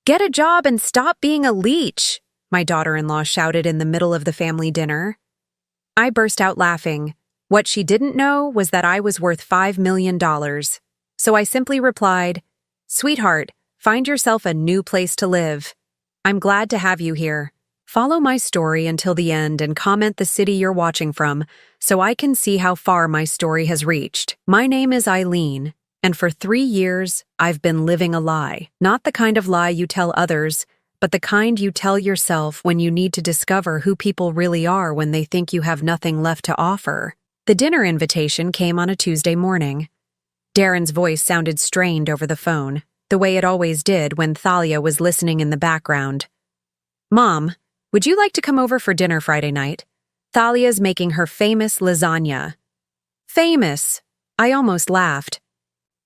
Get a job and stop being a leech, my daughter-in-law shouted in the middle of the family dinner. I burst out laughing. What she didn't know was that I was worth $5 million. So I simply replied, "Sweetheart, find yourself a new place to live. I'm glad to have you here. Follow my story until the end and comment the city you're watching from so I can see how far my story has reached. My name is Eileen, and for 3 years, I've been living a lie. Not the kind of lie you tell others, but the kind you tell yourself when you need to discover who people really are when they think you have nothing left to offer." The dinner invitation came on a Tuesday morning. Darren's voice sounded strained over the phone, the way it always did when Thalia was listening in the background. "Mom, would you like to come over for dinner Friday night? Thalia's making her famous lasagna." Famous! I almost laughed.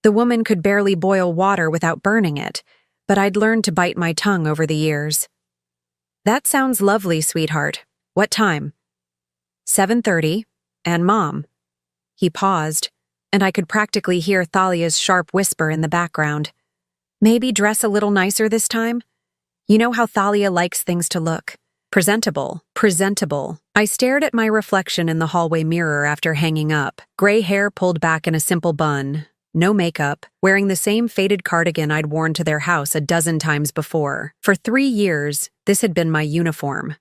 The woman could barely boil water without burning it, but I'd learned to bite my tongue over the years. "That sounds lovely, sweetheart. What time?" 7:30. "And Mom." He paused, and I could practically hear Thalia's sharp whisper in the background. "Maybe dress a little nicer this time? You know how Thalia likes things to look. Presentable, presentable." I stared at my reflection in the hallway mirror after hanging up, gray hair pulled back in a simple bun, no makeup, wearing the same faded cardigan I'd worn to their house a dozen times before. For 3 years, this had been my uniform.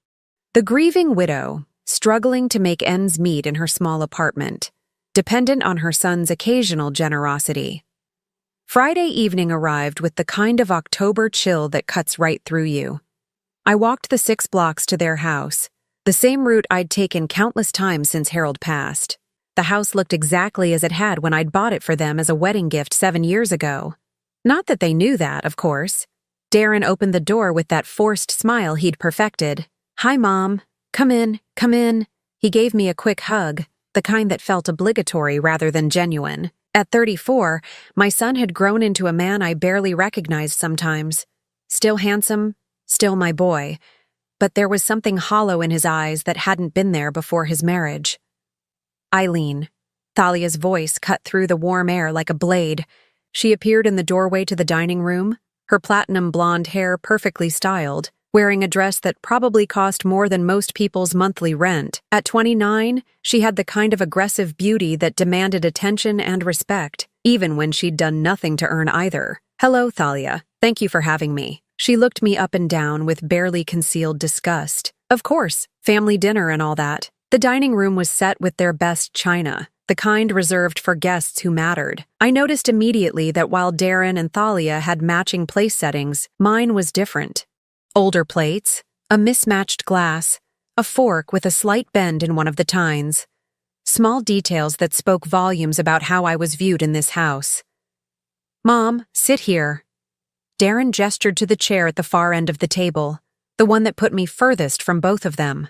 The grieving widow, struggling to make ends meet in her small apartment, dependent on her son's occasional generosity. Friday evening arrived with the kind of October chill that cuts right through you. I walked the 6 blocks to their house, the same route I'd taken countless times since Harold passed. The house looked exactly as it had when I'd bought it for them as a wedding gift 7 years ago. Not that they knew that, of course. Darren opened the door with that forced smile he'd perfected. "Hi, Mom. Come in, come in." He gave me a quick hug, the kind that felt obligatory rather than genuine. At 34, my son had grown into a man I barely recognized sometimes. Still handsome, still my boy, but there was something hollow in his eyes that hadn't been there before his marriage. "Eileen." Thalia's voice cut through the warm air like a blade. She appeared in the doorway to the dining room, her platinum blonde hair perfectly styled, wearing a dress that probably cost more than most people's monthly rent. At 29, she had the kind of aggressive beauty that demanded attention and respect, even when she'd done nothing to earn either. "Hello, Thalia. Thank you for having me." She looked me up and down with barely concealed disgust. "Of course, family dinner and all that." The dining room was set with their best china, the kind reserved for guests who mattered. I noticed immediately that while Darren and Thalia had matching place settings, mine was different. Older plates, a mismatched glass, a fork with a slight bend in one of the tines. Small details that spoke volumes about how I was viewed in this house. "Mom, sit here." Darren gestured to the chair at the far end of the table, the one that put me furthest from both of them.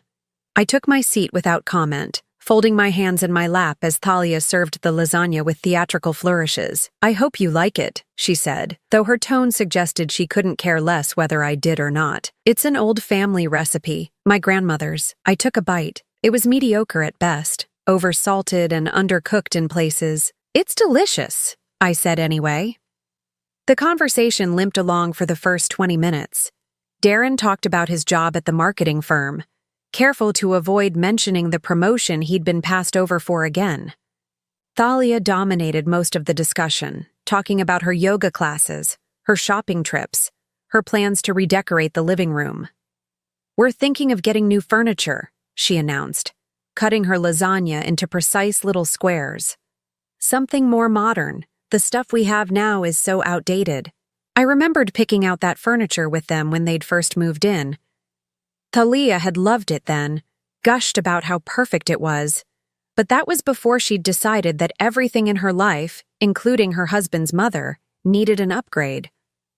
I took my seat without comment, folding my hands in my lap as Thalia served the lasagna with theatrical flourishes. "I hope you like it," she said, though her tone suggested she couldn't care less whether I did or not. "It's an old family recipe, my grandmother's." I took a bite. It was mediocre at best, over-salted and undercooked in places. "It's delicious," I said anyway. The conversation limped along for the first 20 minutes. Darren talked about his job at the marketing firm, careful to avoid mentioning the promotion he'd been passed over for again. Thalia dominated most of the discussion, talking about her yoga classes, her shopping trips, her plans to redecorate the living room. "We're thinking of getting new furniture," she announced, cutting her lasagna into precise little squares. "Something more modern. The stuff we have now is so outdated." I remembered picking out that furniture with them when they'd first moved in. Thalia had loved it then, gushed about how perfect it was, but that was before she'd decided that everything in her life, including her husband's mother, needed an upgrade.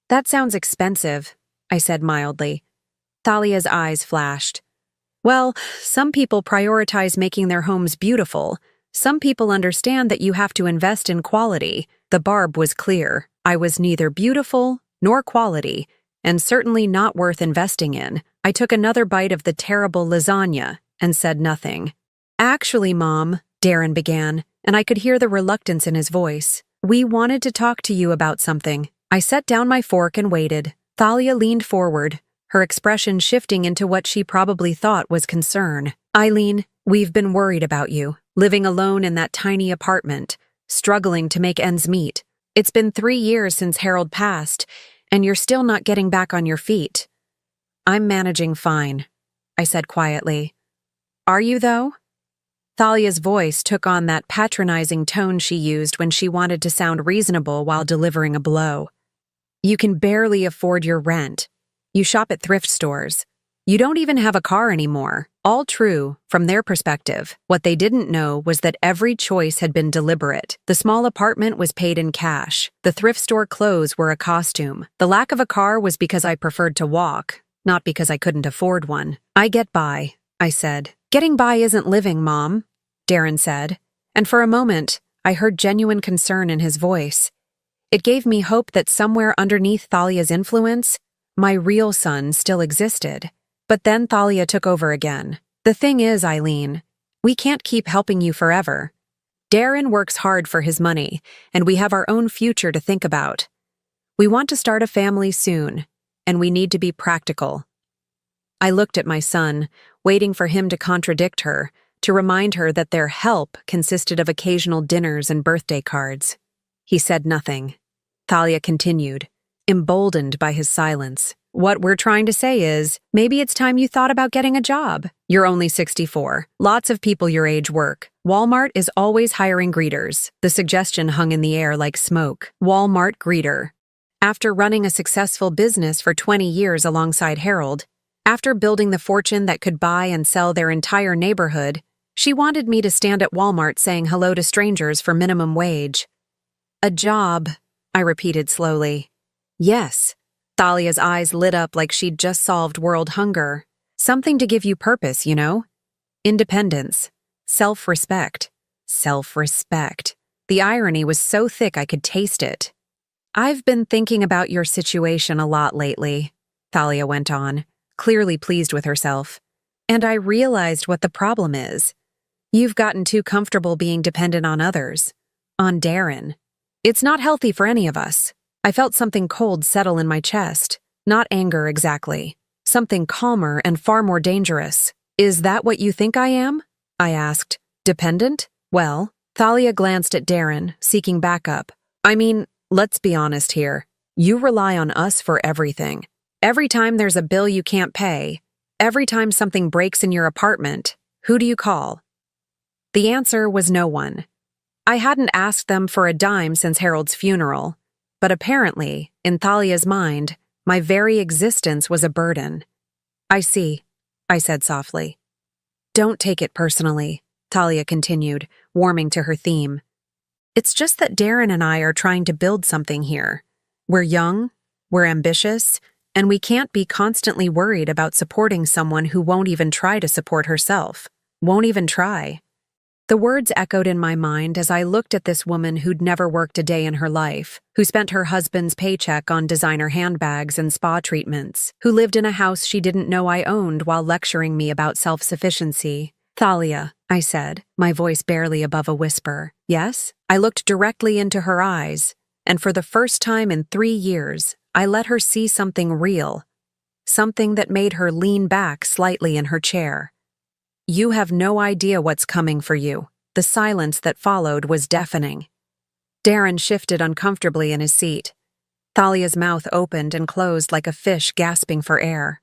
"That sounds expensive," I said mildly. Thalia's eyes flashed. "Well, some people prioritize making their homes beautiful. Some people understand that you have to invest in quality." The barb was clear. I was neither beautiful nor quality, and certainly not worth investing in. I took another bite of the terrible lasagna and said nothing. "Actually, Mom," Darren began, and I could hear the reluctance in his voice. "We wanted to talk to you about something." I set down my fork and waited, Thalia leaned forward, her expression shifting into what she probably thought was concern. Eileen, we've been worried about you, living alone in that tiny apartment, struggling to make ends meet. It's been 3 years since Harold passed, and you're still not getting back on your feet. I'm managing fine, I said quietly. Are you, though? Thalia's voice took on that patronizing tone she used when she wanted to sound reasonable while delivering a blow. You can barely afford your rent. You shop at thrift stores. You don't even have a car anymore. All true, from their perspective. What they didn't know was that every choice had been deliberate. The small apartment was paid in cash. The thrift store clothes were a costume. The lack of a car was because I preferred to walk, not because I couldn't afford one. I get by, I said. Getting by isn't living, Mom, Darren said. And for a moment, I heard genuine concern in his voice. It gave me hope that somewhere underneath Thalia's influence, my real son still existed. But then Thalia took over again. The thing is, Eileen, we can't keep helping you forever. Darren works hard for his money, and we have our own future to think about. We want to start a family soon, and we need to be practical. I looked at my son, waiting for him to contradict her, to remind her that their help consisted of occasional dinners and birthday cards. He said nothing. Thalia continued, emboldened by his silence. What we're trying to say is, maybe it's time you thought about getting a job. You're only 64. Lots of people your age work. Walmart is always hiring greeters. The suggestion hung in the air like smoke. Walmart greeter. After running a successful business for 20 years alongside Harold, after building the fortune that could buy and sell their entire neighborhood, she wanted me to stand at Walmart saying hello to strangers for minimum wage. A job, I repeated slowly. Yes. Thalia's eyes lit up like she'd just solved world hunger. Something to give you purpose, you know? Independence. Self-respect. Self-respect. The irony was so thick I could taste it. I've been thinking about your situation a lot lately, Thalia went on, clearly pleased with herself. And I realized what the problem is. You've gotten too comfortable being dependent on others. On Darren. It's not healthy for any of us. I felt something cold settle in my chest. Not anger exactly. Something calmer and far more dangerous. Is that what you think I am? I asked. Dependent? Well, Thalia glanced at Darren, seeking backup. I mean, let's be honest here. You rely on us for everything. Every time there's a bill you can't pay, every time something breaks in your apartment, who do you call? The answer was no one. I hadn't asked them for a dime since Harold's funeral. But apparently, in Thalia's mind, my very existence was a burden. I see, I said softly. Don't take it personally, Thalia continued, warming to her theme. It's just that Darren and I are trying to build something here. We're young, we're ambitious, and we can't be constantly worried about supporting someone who won't even try to support herself. Won't even try. The words echoed in my mind as I looked at this woman who'd never worked a day in her life, who spent her husband's paycheck on designer handbags and spa treatments, who lived in a house she didn't know I owned while lecturing me about self-sufficiency. Thalia, I said, my voice barely above a whisper. Yes? I looked directly into her eyes, and for the first time in 3 years, I let her see something real, something that made her lean back slightly in her chair. You have no idea what's coming for you. The silence that followed was deafening. Darren shifted uncomfortably in his seat. Thalia's mouth opened and closed like a fish gasping for air.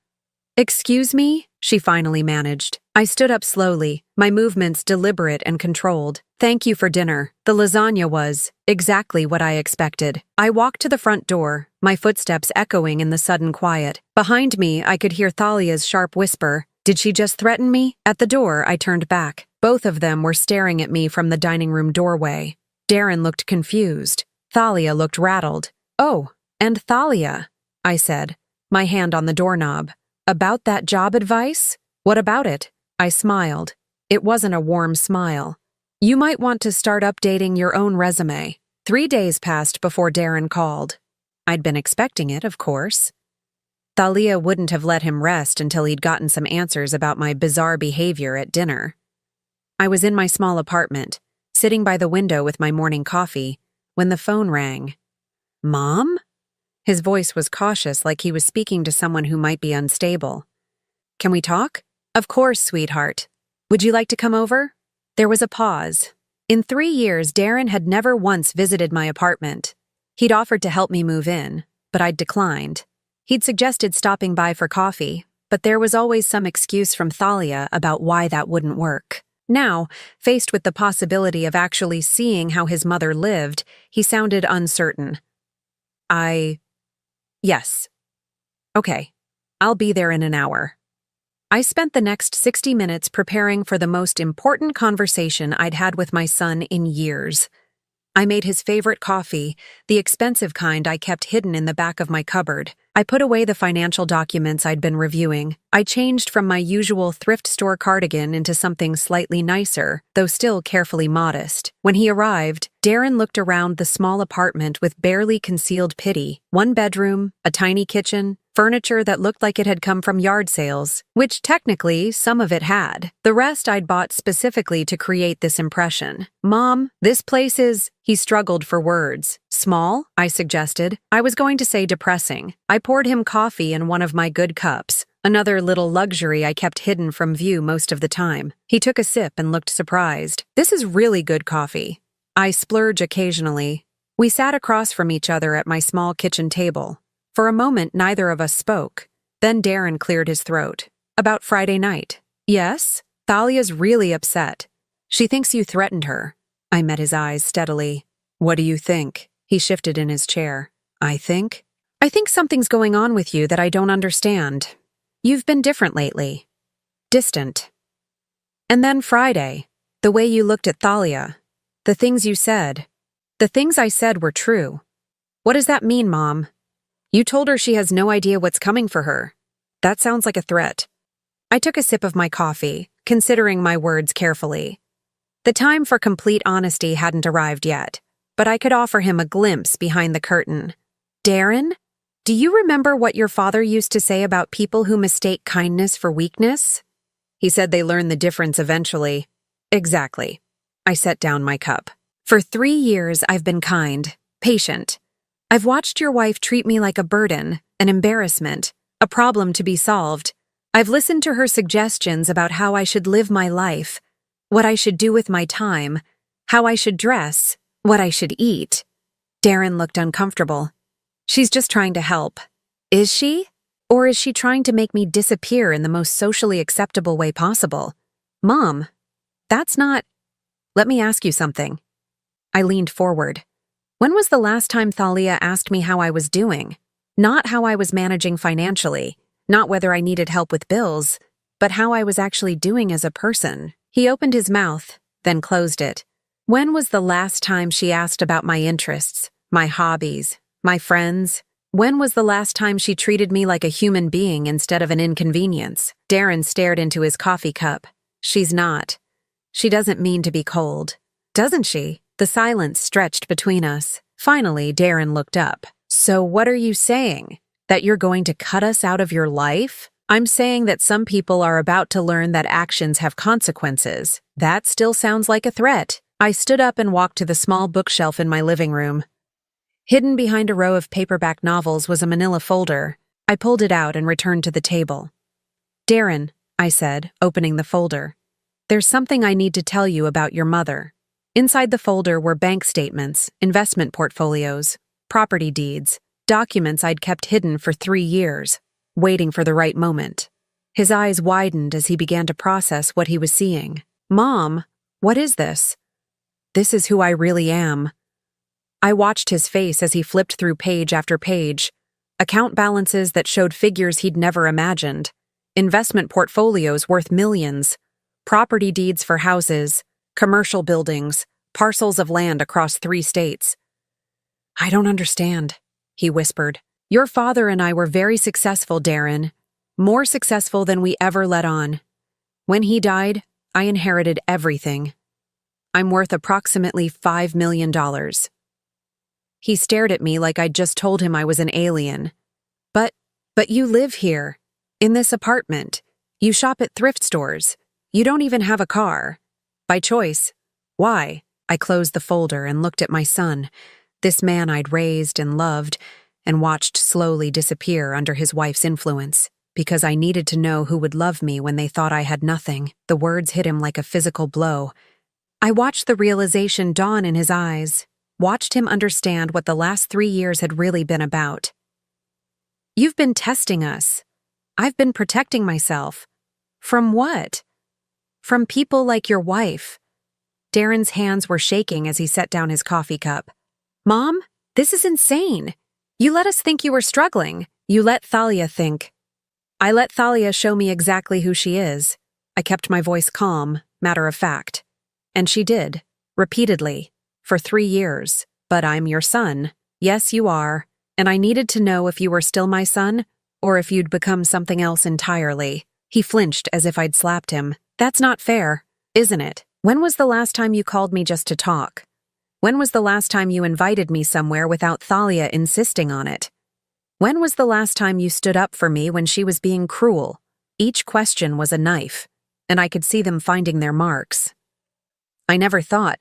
Excuse me? She finally managed. I stood up slowly, my movements deliberate and controlled. Thank you for dinner. The lasagna was exactly what I expected. I walked to the front door, my footsteps echoing in the sudden quiet. Behind me, I could hear Thalia's sharp whisper. Did she just threaten me? At the door, I turned back. Both of them were staring at me from the dining room doorway. Darren looked confused. Thalia looked rattled. Oh, and Thalia, I said, my hand on the doorknob. About that job advice? What about it? I smiled. It wasn't a warm smile. You might want to start updating your own resume. 3 days passed before Darren called. I'd been expecting it, of course. Thalia wouldn't have let him rest until he'd gotten some answers about my bizarre behavior at dinner. I was in my small apartment, sitting by the window with my morning coffee, when the phone rang. Mom? His voice was cautious, like he was speaking to someone who might be unstable. "Can we talk?" "Of course, sweetheart. Would you like to come over?" There was a pause. In 3 years, Darren had never once visited my apartment. He'd offered to help me move in, but I'd declined. He'd suggested stopping by for coffee, but there was always some excuse from Thalia about why that wouldn't work. Now, faced with the possibility of actually seeing how his mother lived, he sounded uncertain. Yes. Okay, I'll be there in an hour." I spent the next 60 minutes preparing for the most important conversation I'd had with my son in years. I made his favorite coffee, the expensive kind I kept hidden in the back of my cupboard. I put away the financial documents I'd been reviewing. I changed from my usual thrift store cardigan into something slightly nicer, though still carefully modest. When he arrived, Darren looked around the small apartment with barely concealed pity. 1 bedroom, a tiny kitchen, furniture that looked like it had come from yard sales, which technically some of it had. The rest I'd bought specifically to create this impression. "Mom, this place is..." He struggled for words. "Small?" I suggested. I was going to say depressing. I poured him coffee in one of my good cups, another little luxury I kept hidden from view most of the time. He took a sip and looked surprised. "This is really good coffee. I splurge occasionally." We sat across from each other at my small kitchen table. For a moment, neither of us spoke. Then Darren cleared his throat. "About Friday night." "Yes? Thalia's really upset. She thinks you threatened her." I met his eyes steadily. "What do you think?" He shifted in his chair. I think something's going on with you that I don't understand. You've been different lately. Distant. And then Friday, the way you looked at Thalia, the things you said. The things I said were true. What does that mean, Mom? You told her she has no idea what's coming for her. That sounds like a threat." I took a sip of my coffee, considering my words carefully. The time for complete honesty hadn't arrived yet, but I could offer him a glimpse behind the curtain. "Darren, do you remember what your father used to say about people who mistake kindness for weakness?" He said they learn the difference eventually. Exactly. I set down my cup. "For 3 years, I've been kind, patient. I've watched your wife treat me like a burden, an embarrassment, a problem to be solved. I've listened to her suggestions about how I should live my life, what I should do with my time, how I should dress, what I should eat." Darren looked uncomfortable. "She's just trying to help." "Is she? Or is she trying to make me disappear in the most socially acceptable way possible?" "Mom, that's not..." "Let me ask you something." I leaned forward. When was the last time Thalia asked me how I was doing? Not how I was managing financially, not whether I needed help with bills, but how I was actually doing as a person. He opened his mouth, then closed it. When was the last time she asked about my interests, my hobbies, my friends? When was the last time she treated me like a human being instead of an inconvenience? Darren stared into his coffee cup. "She's not. She doesn't mean to be cold. Doesn't she?" The silence stretched between us. Finally, Darren looked up. "So what are you saying? That you're going to cut us out of your life?" "I'm saying that some people are about to learn that actions have consequences." That still sounds like a threat. I stood up and walked to the small bookshelf in my living room. Hidden behind a row of paperback novels was a manila folder. I pulled it out and returned to the table. "Darren," I said, opening the folder, "there's something I need to tell you about your mother." Inside the folder were bank statements, investment portfolios, property deeds, documents I'd kept hidden for 3 years, waiting for the right moment. His eyes widened as he began to process what he was seeing. "Mom, what is this?" "This is who I really am." I watched his face as he flipped through page after page, account balances that showed figures he'd never imagined, investment portfolios worth millions, property deeds for houses, commercial buildings, parcels of land across 3 states. "I don't understand," he whispered. "Your father and I were very successful, Darren. More successful than we ever let on. When he died, I inherited everything. I'm worth approximately $5 million. He stared at me like I'd just told him I was an alien. But you live here, in this apartment. You shop at thrift stores. You don't even have a car. By choice. Why?" I closed the folder and looked at my son, this man I'd raised and loved, and watched slowly disappear under his wife's influence. Because I needed to know who would love me when they thought I had nothing. The words hit him like a physical blow. I watched the realization dawn in his eyes, watched him understand what the last 3 years had really been about. You've been testing us. I've been protecting myself. From what? From people like your wife. Darren's hands were shaking as he set down his coffee cup. Mom, this is insane. You let us think you were struggling. You let Thalia think. I let Thalia show me exactly who she is. I kept my voice calm, matter of fact. And she did, repeatedly, for 3 years. But I'm your son. Yes, you are. And I needed to know if you were still my son, or if you'd become something else entirely. He flinched as if I'd slapped him. That's not fair, isn't it? When was the last time you called me just to talk? When was the last time you invited me somewhere without Thalia insisting on it? When was the last time you stood up for me when she was being cruel? Each question was a knife, and I could see them finding their marks. I never thought.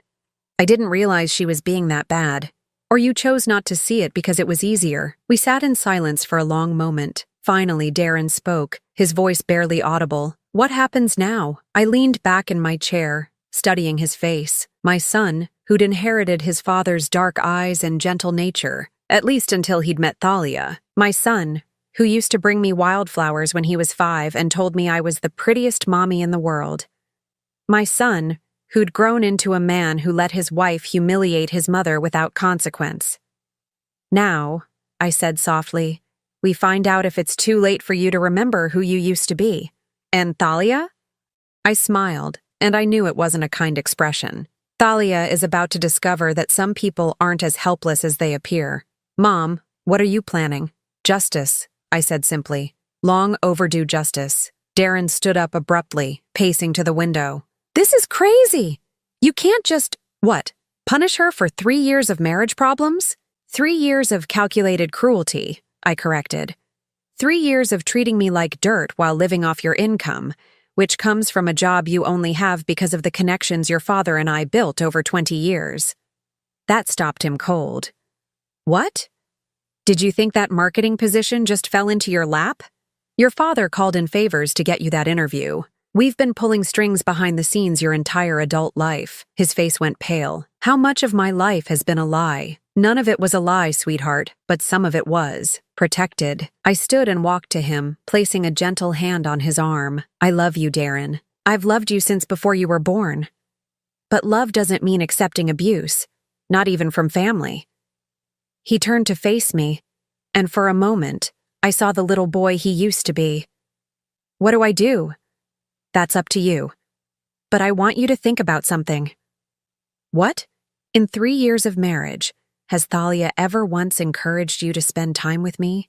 I didn't realize she was being that bad. Or you chose not to see it because it was easier. We sat in silence for a long moment. Finally, Darren spoke, his voice barely audible. What happens now? I leaned back in my chair, studying his face. My son, who'd inherited his father's dark eyes and gentle nature, at least until he'd met Thalia. My son, who used to bring me wildflowers when he was 5 and told me I was the prettiest mommy in the world. My son, who'd grown into a man who let his wife humiliate his mother without consequence. Now, I said softly, we find out if it's too late for you to remember who you used to be. And Thalia? I smiled, and I knew it wasn't a kind expression. Thalia is about to discover that some people aren't as helpless as they appear. Mom, what are you planning? Justice, I said simply. Long overdue justice. Darren stood up abruptly, pacing to the window. This is crazy! You can't just, punish her for 3 years of marriage problems? 3 years of calculated cruelty, I corrected. 3 years of treating me like dirt while living off your income, which comes from a job you only have because of the connections your father and I built over 20 years. That stopped him cold. What? Did you think that marketing position just fell into your lap? Your father called in favors to get you that interview. We've been pulling strings behind the scenes your entire adult life. His face went pale. How much of my life has been a lie? None of it was a lie, sweetheart, but some of it was. Protected. I stood and walked to him, placing a gentle hand on his arm. I love you, Darren. I've loved you since before you were born. But love doesn't mean accepting abuse, not even from family. He turned to face me, and for a moment, I saw the little boy he used to be. What do I do? That's up to you. But I want you to think about something. What? In 3 years of marriage, has Thalia ever once encouraged you to spend time with me?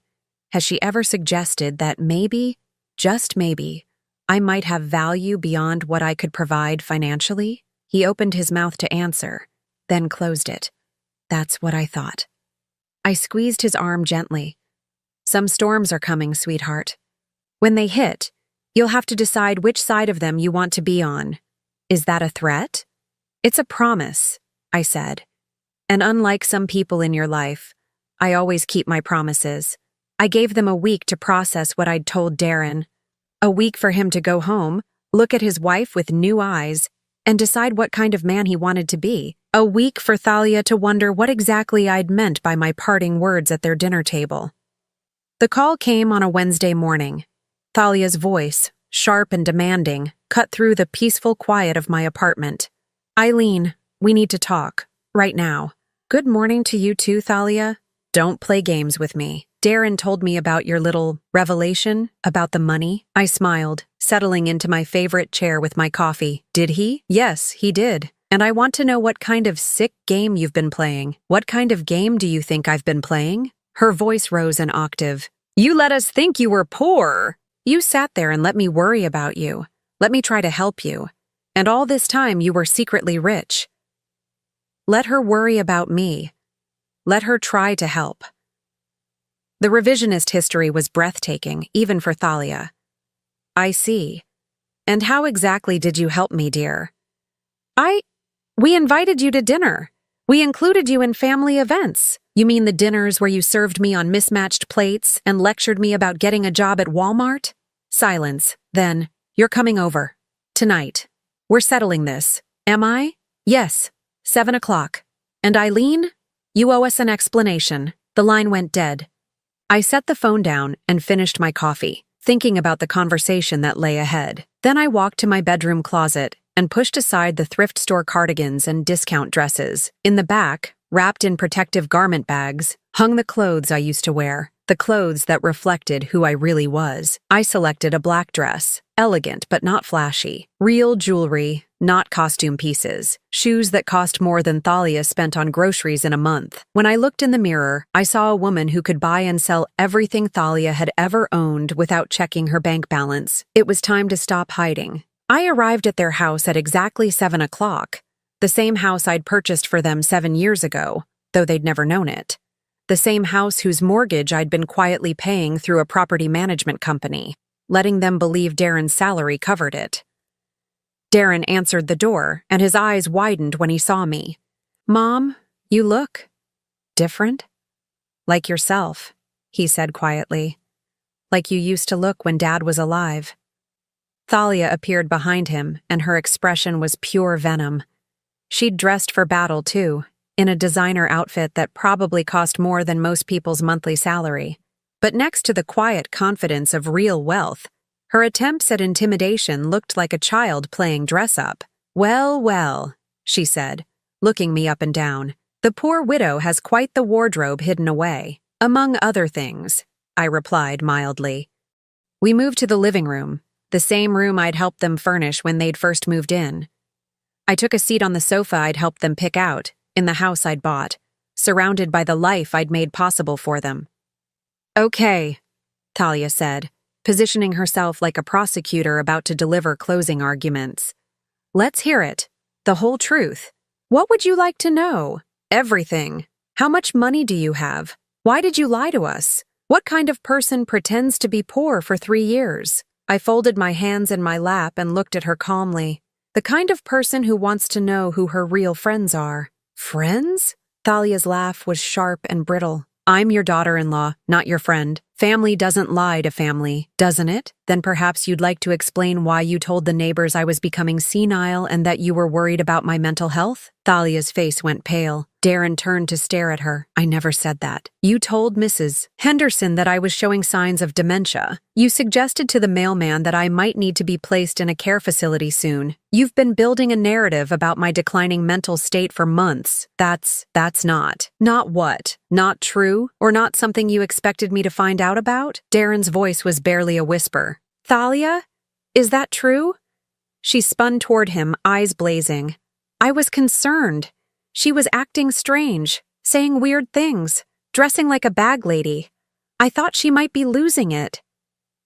Has she ever suggested that maybe, just maybe, I might have value beyond what I could provide financially? He opened his mouth to answer, then closed it. That's what I thought. I squeezed his arm gently. Some storms are coming, sweetheart. When they hit, you'll have to decide which side of them you want to be on. Is that a threat? It's a promise, I said. And unlike some people in your life, I always keep my promises. I gave them a week to process what I'd told Darren. A week for him to go home, look at his wife with new eyes, and decide what kind of man he wanted to be. A week for Thalia to wonder what exactly I'd meant by my parting words at their dinner table. The call came on a Wednesday morning. Thalia's voice, sharp and demanding, cut through the peaceful quiet of my apartment. Eileen, we need to talk, right now. Good morning to you too, Thalia. Don't play games with me. Darren told me about your little revelation about the money. I smiled, settling into my favorite chair with my coffee. Did he? Yes, he did. And I want to know what kind of sick game you've been playing. What kind of game do you think I've been playing? Her voice rose an octave. You let us think you were poor. You sat there and let me worry about you. Let me try to help you. And all this time you were secretly rich. Let her worry about me. Let her try to help. The revisionist history was breathtaking, even for Thalia. I see. And how exactly did you help me, dear? We invited you to dinner. We included you in family events. You mean the dinners where you served me on mismatched plates and lectured me about getting a job at Walmart? Silence. Then, you're coming over. Tonight. We're settling this. Am I? Yes. 7 o'clock. And Eileen? You owe us an explanation. The line went dead. I set the phone down and finished my coffee, thinking about the conversation that lay ahead. Then I walked to my bedroom closet and pushed aside the thrift store cardigans and discount dresses. In the back, wrapped in protective garment bags, hung the clothes I used to wear, the clothes that reflected who I really was. I selected a black dress, elegant but not flashy, real jewelry, not costume pieces, shoes that cost more than Thalia spent on groceries in a month. When I looked in the mirror, I saw a woman who could buy and sell everything Thalia had ever owned without checking her bank balance. It was time to stop hiding. I arrived at their house at exactly 7 o'clock, the same house I'd purchased for them 7 years ago, though they'd never known it. The same house whose mortgage I'd been quietly paying through a property management company, letting them believe Darren's salary covered it. Darren answered the door, and his eyes widened when he saw me. "Mom, you look different. Like yourself," he said quietly. "Like you used to look when Dad was alive." Thalia appeared behind him, and her expression was pure venom. She'd dressed for battle, too, in a designer outfit that probably cost more than most people's monthly salary. But next to the quiet confidence of real wealth, her attempts at intimidation looked like a child playing dress-up. "Well, well," she said, looking me up and down. "The poor widow has quite the wardrobe hidden away. Among other things," I replied mildly. We moved to the living room, the same room I'd helped them furnish when they'd first moved in. I took a seat on the sofa I'd helped them pick out, in the house I'd bought, surrounded by the life I'd made possible for them. "Okay," Thalia said, positioning herself like a prosecutor about to deliver closing arguments. "Let's hear it. The whole truth. What would you like to know? Everything. How much money do you have? Why did you lie to us? What kind of person pretends to be poor for 3 years?" I folded my hands in my lap and looked at her calmly. "The kind of person who wants to know who her real friends are." "Friends?" Thalia's laugh was sharp and brittle. "I'm your daughter-in-law, not your friend. Family doesn't lie to family, doesn't it? Then perhaps you'd like to explain why you told the neighbors I was becoming senile and that you were worried about my mental health?" Thalia's face went pale. Darren turned to stare at her. "I never said that. You told Mrs. Henderson that I was showing signs of dementia. You suggested to the mailman that I might need to be placed in a care facility soon. You've been building a narrative about my declining mental state for months. That's not. Not what? Not true? Or not something you expected me to find out about?" Darren's voice was barely a whisper. "Thalia? Is that true?" She spun toward him, eyes blazing. "I was concerned. She was acting strange, saying weird things, dressing like a bag lady. I thought she might be losing it."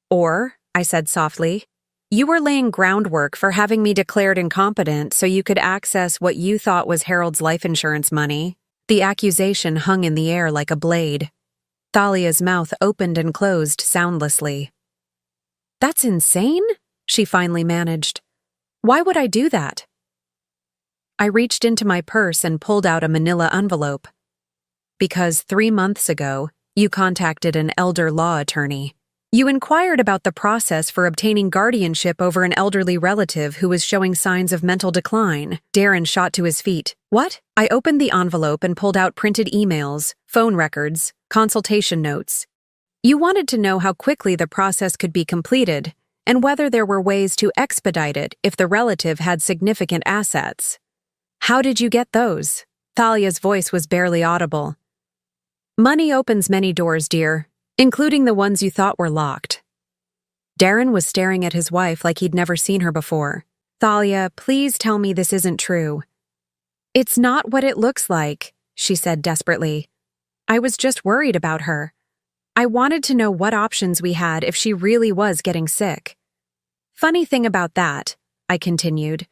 "Or," I said softly, "you were laying groundwork for having me declared incompetent so you could access what you thought was Harold's life insurance money." The accusation hung in the air like a blade. Thalia's mouth opened and closed soundlessly. "That's insane," she finally managed. "Why would I do that?" I reached into my purse and pulled out a manila envelope. "Because 3 months ago, you contacted an elder law attorney. You inquired about the process for obtaining guardianship over an elderly relative who was showing signs of mental decline." Darren shot to his feet. "What?" I opened the envelope and pulled out printed emails, phone records, consultation notes. "You wanted to know how quickly the process could be completed and whether there were ways to expedite it if the relative had significant assets. How did you get those?" Thalia's voice was barely audible. "Money opens many doors, dear, including the ones you thought were locked." Darren was staring at his wife like he'd never seen her before. "Thalia, please tell me this isn't true." "It's not what it looks like," she said desperately. "I was just worried about her. I wanted to know what options we had if she really was getting sick." "Funny thing about that," I continued.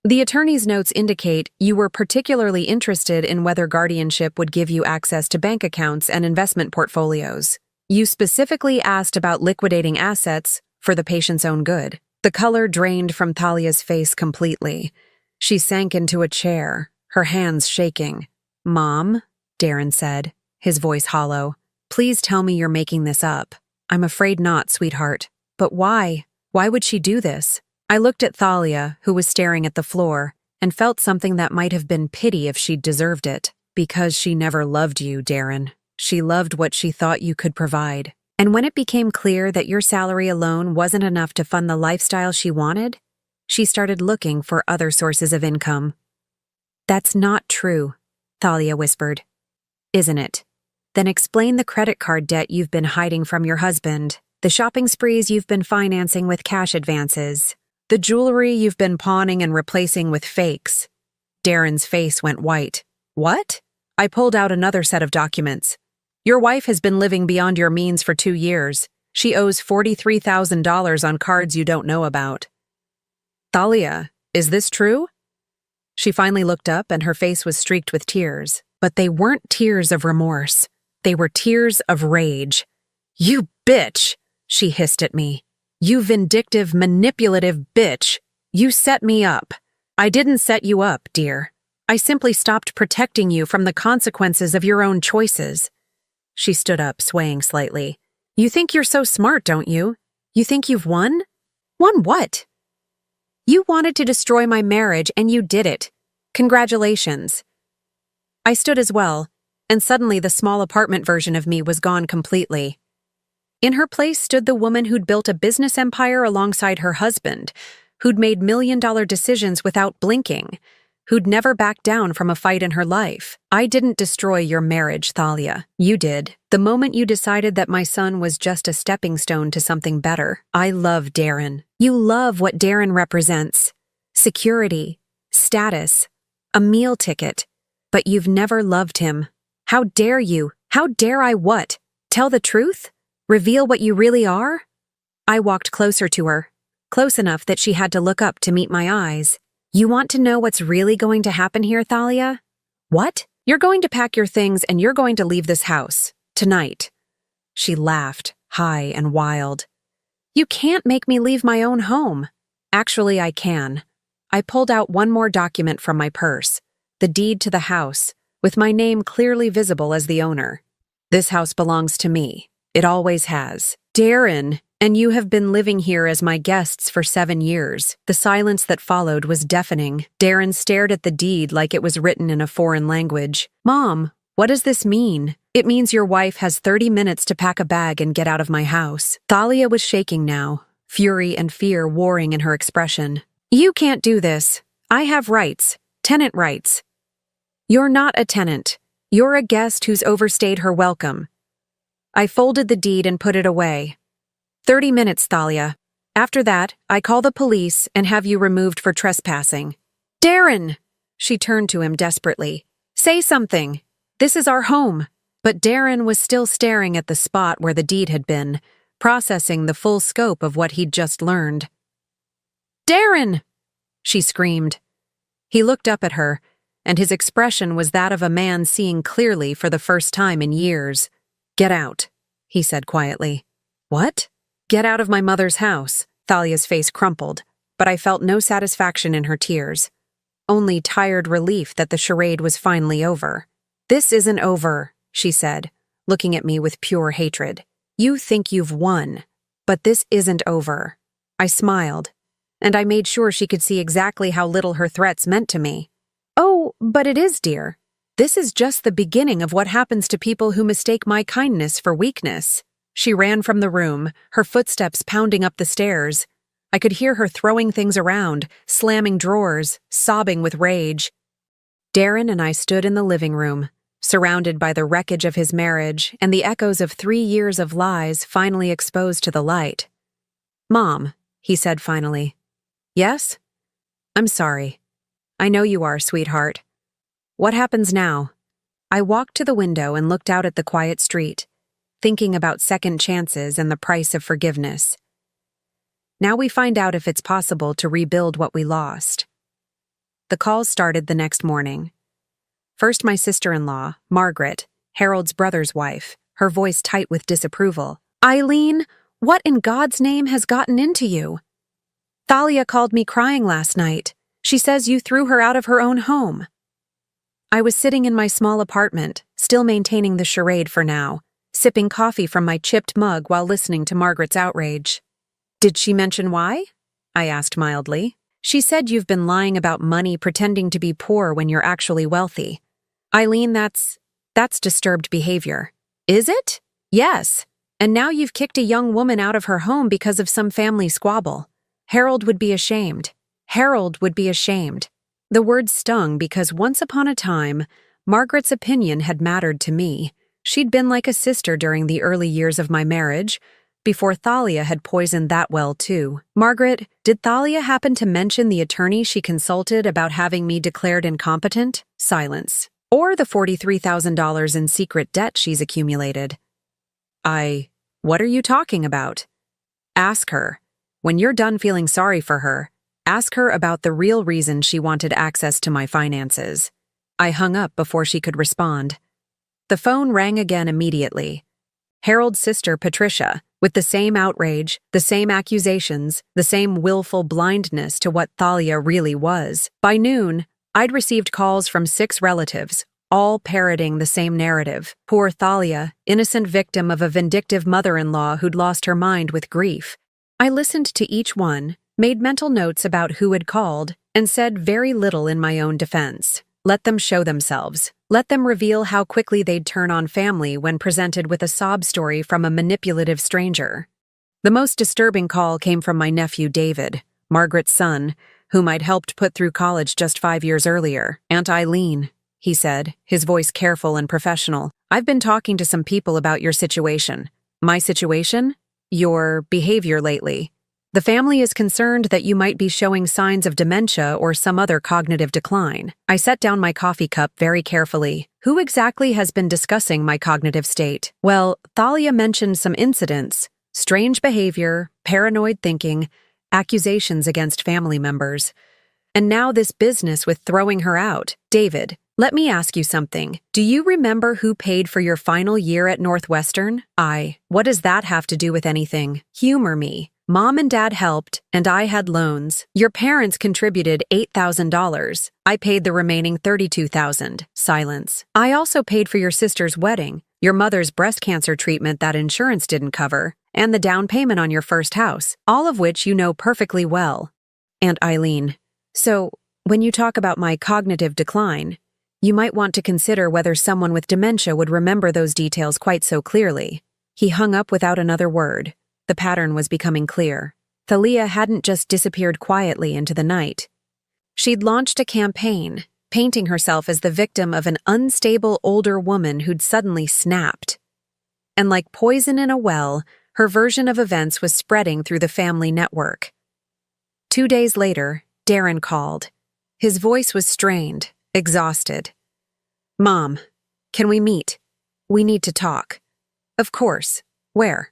"The attorney's notes indicate you were particularly interested in whether guardianship would give you access to bank accounts and investment portfolios. You specifically asked about liquidating assets for the patient's own good." The color drained from Thalia's face completely. She sank into a chair, her hands shaking. "Mom," Darren said, his voice hollow. Please tell me you're making this up. I'm afraid not, sweetheart. But why? Why would she do this? I looked at Thalia, who was staring at the floor, and felt something that might have been pity if she'd deserved it. Because she never loved you, Darren. She loved what she thought you could provide. And when it became clear that your salary alone wasn't enough to fund the lifestyle she wanted, she started looking for other sources of income. That's not true, Thalia whispered. Isn't it? Then explain the credit card debt you've been hiding from your husband, the shopping sprees you've been financing with cash advances, the jewelry you've been pawning and replacing with fakes. Darren's face went white. What? I pulled out another set of documents. Your wife has been living beyond your means for 2 years. She owes $43,000 on cards you don't know about. Thalia, is this true? She finally looked up and her face was streaked with tears. But they weren't tears of remorse. They were tears of rage. You bitch, she hissed at me. You vindictive, manipulative bitch. You set me up. I didn't set you up, dear. I simply stopped protecting you from the consequences of your own choices. She stood up, swaying slightly. You think you're so smart, don't you? You think you've won? Won what? You wanted to destroy my marriage, and you did it. Congratulations. I stood as well, and suddenly the small apartment version of me was gone completely. In her place stood the woman who'd built a business empire alongside her husband, who'd made million-dollar decisions without blinking, who'd never backed down from a fight in her life. I didn't destroy your marriage, Thalia. You did. The moment you decided that my son was just a stepping stone to something better. I love Darren. You love what Darren represents. Security, status, a meal ticket. But you've never loved him. How dare you? How dare I what? Tell the truth? Reveal what you really are? I walked closer to her, close enough that she had to look up to meet my eyes. You want to know what's really going to happen here, Thalia? What? You're going to pack your things and you're going to leave this house. Tonight. She laughed, high and wild. You can't make me leave my own home. Actually, I can. I pulled out one more document from my purse. The deed to the house, with my name clearly visible as the owner. This house belongs to me. It always has. Darren, and you have been living here as my guests for 7 years. The silence that followed was deafening. Darren stared at the deed like it was written in a foreign language. Mom, what does this mean? It means your wife has 30 minutes to pack a bag and get out of my house. Thalia was shaking now, fury and fear warring in her expression. You can't do this. I have rights. Tenant rights. You're not a tenant. You're a guest who's overstayed her welcome. I folded the deed and put it away. 30 minutes, Thalia. After that, I call the police and have you removed for trespassing. Darren! She turned to him desperately. Say something. This is our home. But Darren was still staring at the spot where the deed had been, processing the full scope of what he'd just learned. Darren! She screamed. He looked up at her, and his expression was that of a man seeing clearly for the first time in years. Get out, he said quietly. What? Get out of my mother's house. Thalia's face crumpled, but I felt no satisfaction in her tears. Only tired relief that the charade was finally over. This isn't over, she said, looking at me with pure hatred. You think you've won, but this isn't over. I smiled, and I made sure she could see exactly how little her threats meant to me. Oh, but it is, dear. This is just the beginning of what happens to people who mistake my kindness for weakness. She ran from the room, her footsteps pounding up the stairs. I could hear her throwing things around, slamming drawers, sobbing with rage. Darren and I stood in the living room, surrounded by the wreckage of his marriage and the echoes of 3 years of lies finally exposed to the light. Mom, he said finally. Yes? I'm sorry. I know you are, sweetheart. What happens now? I walked to the window and looked out at the quiet street, thinking about second chances and the price of forgiveness. Now we find out if it's possible to rebuild what we lost. The calls started the next morning. First my sister-in-law, Margaret, Harold's brother's wife, her voice tight with disapproval. Eileen, what in God's name has gotten into you? Thalia called me crying last night. She says you threw her out of her own home. I was sitting in my small apartment, still maintaining the charade for now, sipping coffee from my chipped mug while listening to Margaret's outrage. "Did she mention why?" I asked mildly. "She said you've been lying about money, pretending to be poor when you're actually wealthy." "Eileen, that's disturbed behavior." "Is it?" "Yes. And now you've kicked a young woman out of her home because of some family squabble. Harold would be ashamed. Harold would be ashamed." The words stung because once upon a time, Margaret's opinion had mattered to me. She'd been like a sister during the early years of my marriage, before Thalia had poisoned that well too. "Margaret, did Thalia happen to mention the attorney she consulted about having me declared incompetent?" Silence. "Or the $43,000 in secret debt she's accumulated?" What are you talking about?" "Ask her. When you're done feeling sorry for her, ask her about the real reason she wanted access to my finances." I hung up before she could respond. The phone rang again immediately. Harold's sister, Patricia, with the same outrage, the same accusations, the same willful blindness to what Thalia really was. By noon, I'd received calls from 6 relatives, all parroting the same narrative. Poor Thalia, innocent victim of a vindictive mother-in-law who'd lost her mind with grief. I listened to each one, made mental notes about who had called, and said very little in my own defense. Let them show themselves. Let them reveal how quickly they'd turn on family when presented with a sob story from a manipulative stranger. The most disturbing call came from my nephew David, Margaret's son, whom I'd helped put through college just 5 years earlier. "Aunt Eileen," he said, his voice careful and professional, "I've been talking to some people about your situation." "My situation?" "Your behavior lately. The family is concerned that you might be showing signs of dementia or some other cognitive decline." I set down my coffee cup very carefully. Who exactly has been discussing my cognitive state? Well, Thalia mentioned some incidents: strange behavior, paranoid thinking, accusations against family members. And now this business with throwing her out. David, let me ask you something. Do you remember who paid for your final year at Northwestern? What does that have to do with anything? Humor me. Mom and Dad helped, and I had loans. Your parents contributed $8,000. I paid the remaining $32,000. Silence. I also paid for your sister's wedding, your mother's breast cancer treatment that insurance didn't cover, and the down payment on your first house, all of which you know perfectly well. Aunt Eileen, so when you talk about my cognitive decline, you might want to consider whether someone with dementia would remember those details quite so clearly. He hung up without another word. The pattern was becoming clear. Thalia hadn't just disappeared quietly into the night. She'd launched a campaign, painting herself as the victim of an unstable older woman who'd suddenly snapped. And like poison in a well, her version of events was spreading through the family network. 2 days later, Darren called. His voice was strained, exhausted. "Mom, can we meet? We need to talk." "Of course. Where?"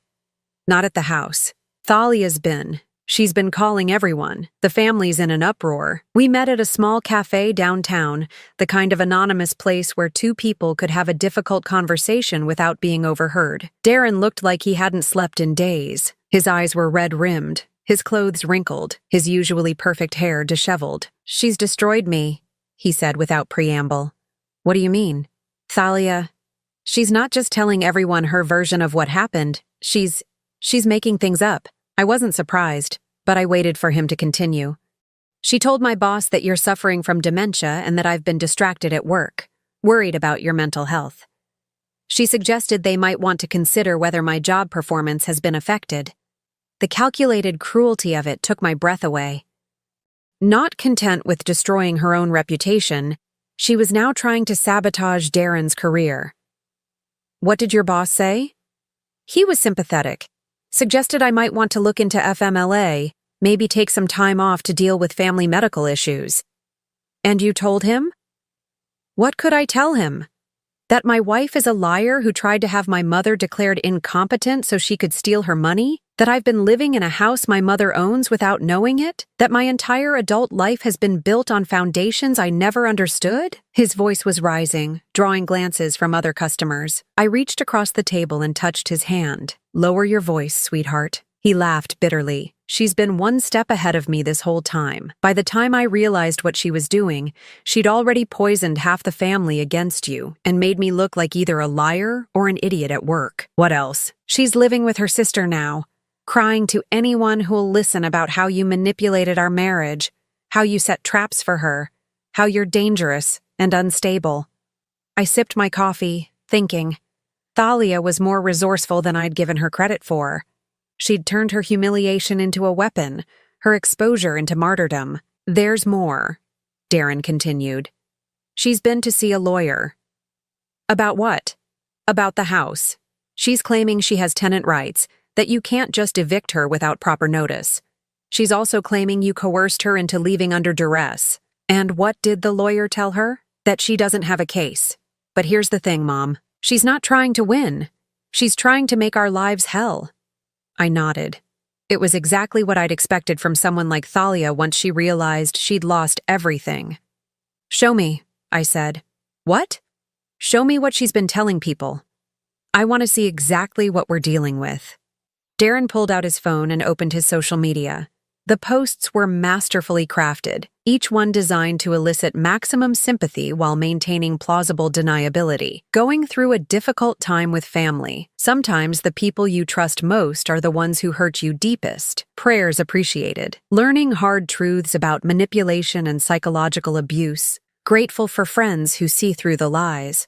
"Not at the house. Thalia's been. She's been calling everyone. The family's in an uproar. We met at a small cafe downtown, the kind of anonymous place where 2 people could have a difficult conversation without being overheard." Darren looked like he hadn't slept in days. His eyes were red-rimmed, his clothes wrinkled, his usually perfect hair disheveled. "She's destroyed me," he said without preamble. "What do you mean?" "Thalia, she's not just telling everyone her version of what happened. She's making things up." I wasn't surprised, but I waited for him to continue. "She told my boss that you're suffering from dementia and that I've been distracted at work, worried about your mental health. She suggested they might want to consider whether my job performance has been affected." The calculated cruelty of it took my breath away. Not content with destroying her own reputation, she was now trying to sabotage Darren's career. "What did your boss say?" He was sympathetic. Suggested I might want to look into FMLA, maybe take some time off to deal with family medical issues. "And you told him?" "What could I tell him? That my wife is a liar who tried to have my mother declared incompetent so she could steal her money? That I've been living in a house my mother owns without knowing it? That my entire adult life has been built on foundations I never understood?" His voice was rising, drawing glances from other customers. I reached across the table and touched his hand. "Lower your voice, sweetheart." He laughed bitterly. She's been one step ahead of me this whole time. By the time I realized what she was doing, she'd already poisoned half the family against you and made me look like either a liar or an idiot at work. What else? She's living with her sister now, crying to anyone who'll listen about how you manipulated our marriage, how you set traps for her, how you're dangerous and unstable. I sipped my coffee, thinking. Thalia was more resourceful than I'd given her credit for. She'd turned her humiliation into a weapon, her exposure into martyrdom. There's more, Darren continued. She's been to see a lawyer. About what? About the house. She's claiming she has tenant rights, that you can't just evict her without proper notice. She's also claiming you coerced her into leaving under duress. And what did the lawyer tell her? That she doesn't have a case. But here's the thing, Mom. She's not trying to win. She's trying to make our lives hell. I nodded. It was exactly what I'd expected from someone like Thalia once she realized she'd lost everything. Show me, I said. What? Show me what she's been telling people. I want to see exactly what we're dealing with. Darren pulled out his phone and opened his social media. The posts were masterfully crafted, each one designed to elicit maximum sympathy while maintaining plausible deniability. Going through a difficult time with family, sometimes the people you trust most are the ones who hurt you deepest. Prayers appreciated. Learning hard truths about manipulation and psychological abuse. Grateful for friends who see through the lies.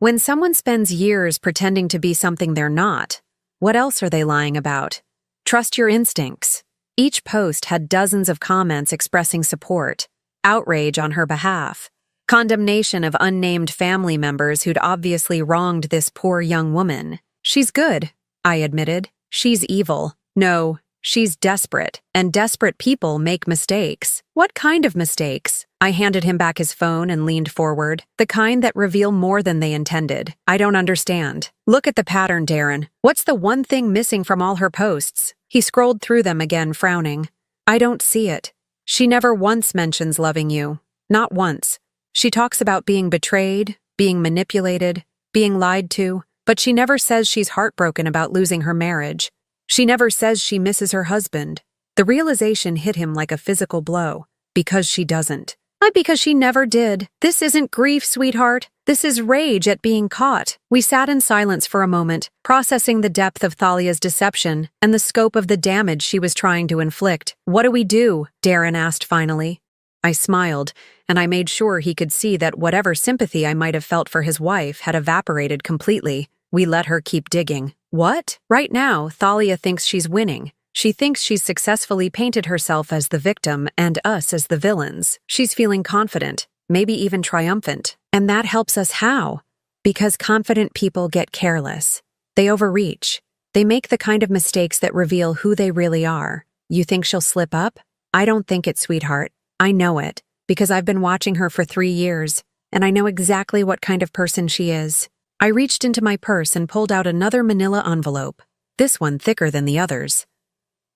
When someone spends years pretending to be something they're not, what else are they lying about? Trust your instincts. Each post had dozens of comments expressing support, outrage on her behalf, condemnation of unnamed family members who'd obviously wronged this poor young woman. She's good, I admitted. She's evil. No, she's desperate, and desperate people make mistakes. What kind of mistakes? I handed him back his phone and leaned forward, the kind that reveal more than they intended. I don't understand. Look at the pattern, Darren. What's the one thing missing from all her posts? He scrolled through them again, frowning. I don't see it. She never once mentions loving you. Not once. She talks about being betrayed, being manipulated, being lied to, but she never says she's heartbroken about losing her marriage. She never says she misses her husband. The realization hit him like a physical blow. Because she doesn't. Not because she never did. This isn't grief, sweetheart. This is rage at being caught. We sat in silence for a moment, processing the depth of Thalia's deception and the scope of the damage she was trying to inflict. What do we do? Darren asked finally. I smiled, and I made sure he could see that whatever sympathy I might have felt for his wife had evaporated completely. We let her keep digging. What? Right now, Thalia thinks she's winning. She thinks she's successfully painted herself as the victim and us as the villains. She's feeling confident, maybe even triumphant. And that helps us how? Because confident people get careless. They overreach. They make the kind of mistakes that reveal who they really are. You think she'll slip up? I don't think it, sweetheart. I know it, because I've been watching her for 3 years, and I know exactly what kind of person she is. I reached into my purse and pulled out another manila envelope, this one thicker than the others.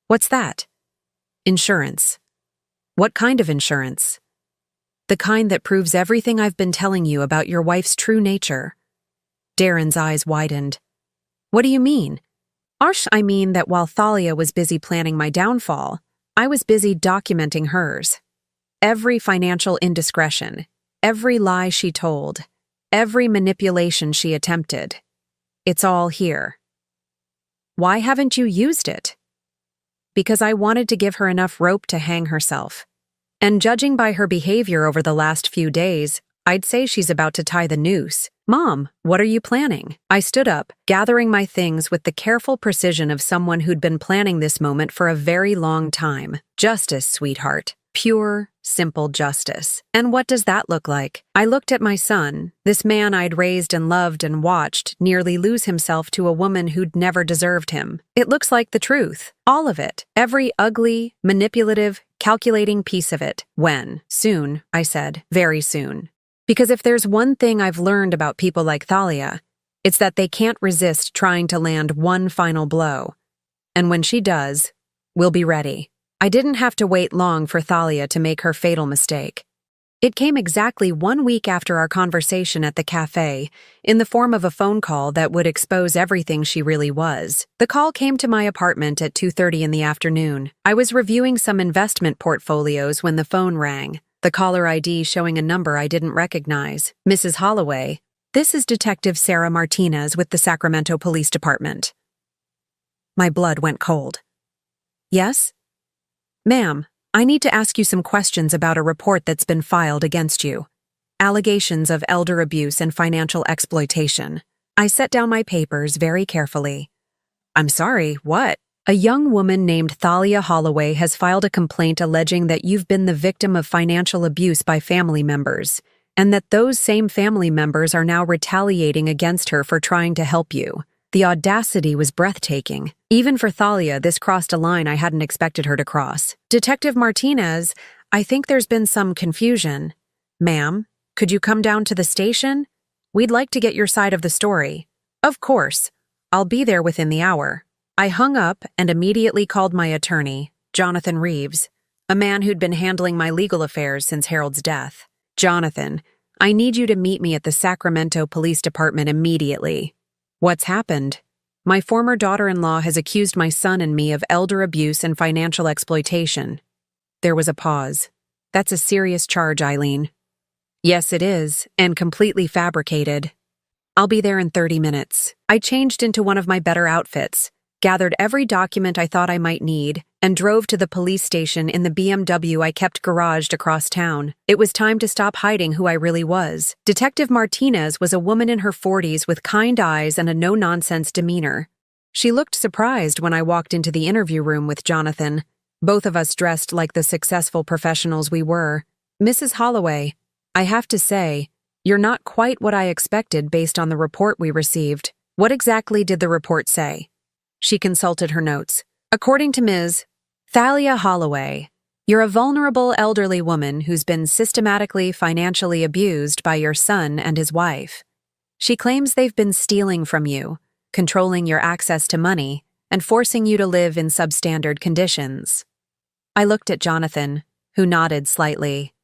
What's that? Insurance. What kind of insurance? The kind that proves everything I've been telling you about your wife's true nature. Darren's eyes widened. What do you mean? I mean that while Thalia was busy planning my downfall, I was busy documenting hers. Every financial indiscretion, every lie she told, every manipulation she attempted. It's all here. Why haven't you used it? Because I wanted to give her enough rope to hang herself. And judging by her behavior over the last few days, I'd say she's about to tie the noose. Mom, what are you planning? I stood up, gathering my things with the careful precision of someone who'd been planning this moment for a very long time. Justice, sweetheart. Pure, simple justice. And what does that look like? I looked at my son, this man I'd raised and loved and watched nearly lose himself to a woman who'd never deserved him. It looks like the truth. All of it. Every ugly, manipulative, calculating piece of it. When? Soon, I said. Very soon. Because if there's one thing I've learned about people like Thalia, it's that they can't resist trying to land one final blow. And when she does, we'll be ready. I didn't have to wait long for Thalia to make her fatal mistake. It came exactly 1 week after our conversation at the cafe, in the form of a phone call that would expose everything she really was. The call came to my apartment at 2:30 in the afternoon. I was reviewing some investment portfolios when the phone rang, the caller ID showing a number I didn't recognize. Mrs. Holloway, this is Detective Sarah Martinez with the Sacramento Police Department. My blood went cold. Yes? Ma'am, I need to ask you some questions about a report that's been filed against you. Allegations of elder abuse and financial exploitation. I set down my papers very carefully. I'm sorry, what? A young woman named Thalia Holloway has filed a complaint alleging that you've been the victim of financial abuse by family members, and that those same family members are now retaliating against her for trying to help you. The audacity was breathtaking. Even for Thalia, this crossed a line I hadn't expected her to cross. Detective Martinez, I think there's been some confusion. Ma'am, could you come down to the station? We'd like to get your side of the story. Of course. I'll be there within the hour. I hung up and immediately called my attorney, Jonathan Reeves, a man who'd been handling my legal affairs since Harold's death. Jonathan, I need you to meet me at the Sacramento Police Department immediately. What's happened? My former daughter-in-law has accused my son and me of elder abuse and financial exploitation. There was a pause. That's a serious charge, Eileen. Yes, it is, and completely fabricated. I'll be there in 30 minutes. I changed into one of my better outfits, gathered every document I thought I might need, and drove to the police station in the BMW I kept garaged across town. It was time to stop hiding who I really was. Detective Martinez was a woman in her 40s with kind eyes and a no-nonsense demeanor. She looked surprised when I walked into the interview room with Jonathan, both of us dressed like the successful professionals we were. Mrs. Holloway, I have to say, you're not quite what I expected based on the report we received. What exactly did the report say? She consulted her notes. According to Ms. Thalia Holloway, you're a vulnerable elderly woman who's been systematically financially abused by your son and his wife. She claims they've been stealing from you, controlling your access to money, and forcing you to live in substandard conditions. I looked at Jonathan, who nodded slightly.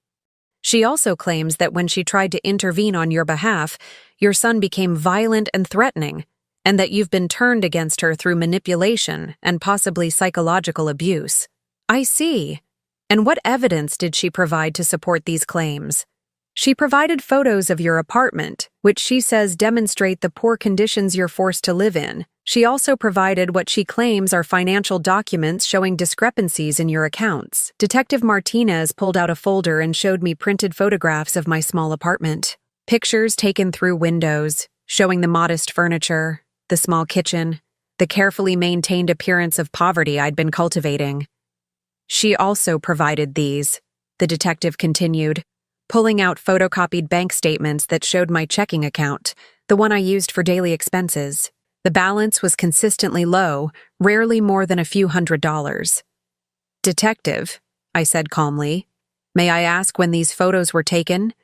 She also claims that when she tried to intervene on your behalf, your son became violent and threatening, and that you've been turned against her through manipulation and possibly psychological abuse. I see. And what evidence did she provide to support these claims? She provided photos of your apartment, which she says demonstrate the poor conditions you're forced to live in. She also provided what she claims are financial documents showing discrepancies in your accounts. Detective Martinez pulled out a folder and showed me printed photographs of my small apartment. Pictures taken through windows, showing the modest furniture, the small kitchen, the carefully maintained appearance of poverty I'd been cultivating. She also provided these, the detective continued, pulling out photocopied bank statements that showed my checking account, the one I used for daily expenses. The balance was consistently low, rarely more than a few $100s. Detective, I said calmly, may I ask when these photos were taken?